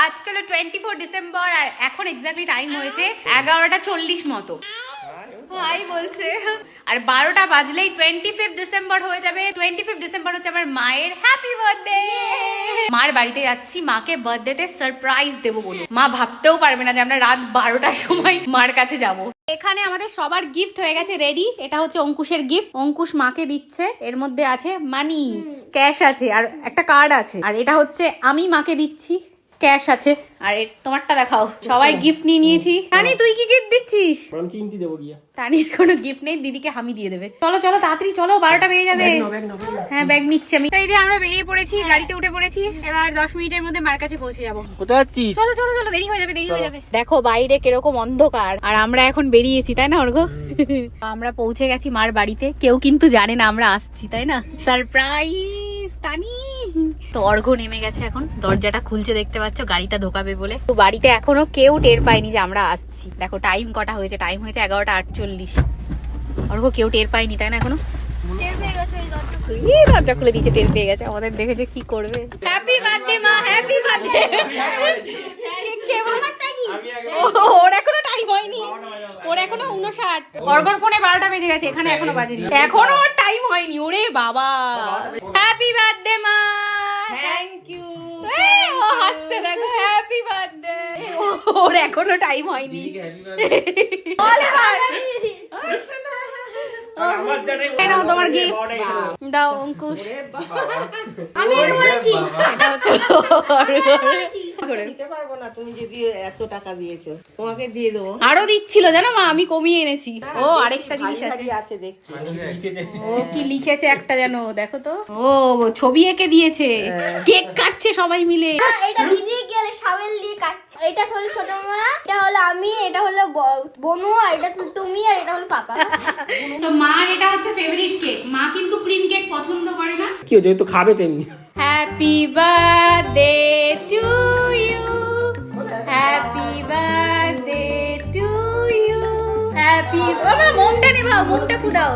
আজকে হলো 24 ডিসেম্বর আর এখন এক্স্যাক্টলি টাইম হয়েছে 11:40 মতো। ভাই বলছে আর 12টা বাজলেই 25 ডিসেম্বর হয়ে যাবে। 25 ডিসেম্বর হচ্ছে আমার মায়ের হ্যাপি বার্থডে। মার বাড়িতে যাচ্ছি, মাকে বার্থডেতে সারপ্রাইজ দেবো বলে। মা ভাবতেও পারবে না যে আমরা রাত 12টার সময় মার কাছে যাব। এখানে আমাদের সবার গিফট হয়ে গেছে রেডি। এটা হচ্ছে অঙ্কুশের গিফট, অঙ্কুশ মাকে দিচ্ছে। এর মধ্যে আছে মানি, ক্যাশ আছে আর একটা কার্ড আছে। আর এটা হচ্ছে আমি মাকে দিচ্ছি, ক্যাশ আছে। আর তোমারটা দেখাও। সবাই গিফট নিয়ে নিয়েছি। তানি তুই কি গিফট দিচ্ছিস? আমি চিমটি দেবো গিয়া। তানির কোনো গিফট নেই, দিদিকে হামি দিয়ে দেবে। চলো চলো তাড়াতাড়ি চলো, 12টা বেজে যাবে। হ্যাঁ ব্যাগ নিচ্ছি আমি। এই যে আমরা বেরিয়ে পড়েছি, গাড়িতে উঠে পড়েছি। এবার 10 মিনিটের মধ্যে মার কাছে পৌঁছে যাবো। কোথায় যাচ্ছিস? চলো চলো চলো, দেরি হয়ে যাবে দেরি হয়ে যাবে। দেখো বাইরে কিরকম অন্ধকার আর আমরা এখন বেরিয়েছি, তাই না অর্ঘ্য? আমরা পৌঁছে গেছি মার বাড়িতে। কেউ কিন্তু জানে না আমরা আসছি, তাই না? সারপ্রাইজ তানি। তো অর্ঘ্য নেমে গেছে, এখন দরজাটা খুলছে দেখতে পাচ্ছ, গাড়িটা ঢোকাবে বলে। তো বাড়িতে এখনো কেউ টের পায়নি যে আমরা আসছি। দেখো টাইম কটা হয়েছে, টাইম হয়েছে 11:48। অর্ঘ্য কেউ টের পায়নি, তাই না? এখনো দরজা খুলে দিয়েছে, টের পেয়ে গেছে। আমাদের দেখেছে কি করবে। হ্যাপি বার্থডে মা, হ্যাপি বার্থডে। ওর এখনো টাইম হয়নি, ওর এখনো 59। অর্ঘ্যর ফোনে 12টা বেজে গেছে, এখানে এখনো বাজেনি, এখনো ওর টাইম হয়নি। ওরে বাবা, হ্যাপি বার্থডে মা। Thank you. ও হাসতে দেখো, হ্যাপি বার্থডে। ওর এখনো টাইম হয়নি। তোমার গিফট দাও অঙ্কুশ। আমি বলেছি দিতে পারবো না, তুমি যদি এত টাকা দিয়েছো তোমাকে দিয়ে দেবো। আরো দিচ্ছিল জানো মা, আমি কমিয়ে এনেছি। ও আরেকটা জিনিস আছে, আছে দেখছি। ও কি লিখেছে একটা যেন, দেখো তো। ও ছবি এঁকে দিয়েছে, কেক কাটছে সবাই মিলে। এটা দিদি গেলে শাবেল দিয়ে কাটছে। এটা হলো ছোট মা, এটা হলো আমি, এটা হলো বনু, আর এটা তুমি, আর এটা হলো পাপা। তো মার এটা হচ্ছে ফেভারিট কেক। মা কিন্তু ক্রিম কেক পছন্দ করে না। কি হচ্ছে, তো খাবে তেমনি। Happy birthday to you, happy birthday to you, happy. আমার মনটা নেবাও, মনটা ফুদাও।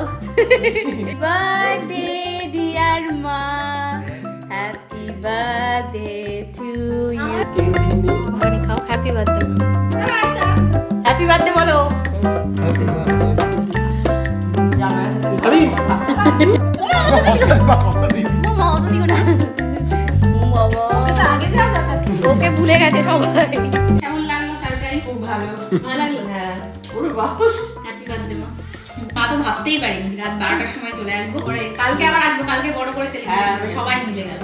বার্থডে ডিয়ার মা, হ্যাপি বার্থডে টু ইউ। মানে খাও, হ্যাপি বার্থডে। হ্যাপি বার্থডে বলো। আরে মা অত দিও না বাবা, ওকে ভুলে গেছে সবাই। কেমন লাগলো সারপ্রাইজ? খুব ভালো। ভালো লাগলো? হ্যাঁ ওরে বাবা, হ্যাপি বার্থডে মা। মা তো ভাবতেই পারিনি রাত 12টার সময় চলে আসবো। কালকে আবার আসবো, কালকে বড় করে সেলিব্রেট করবো সবাই মিলে। গেল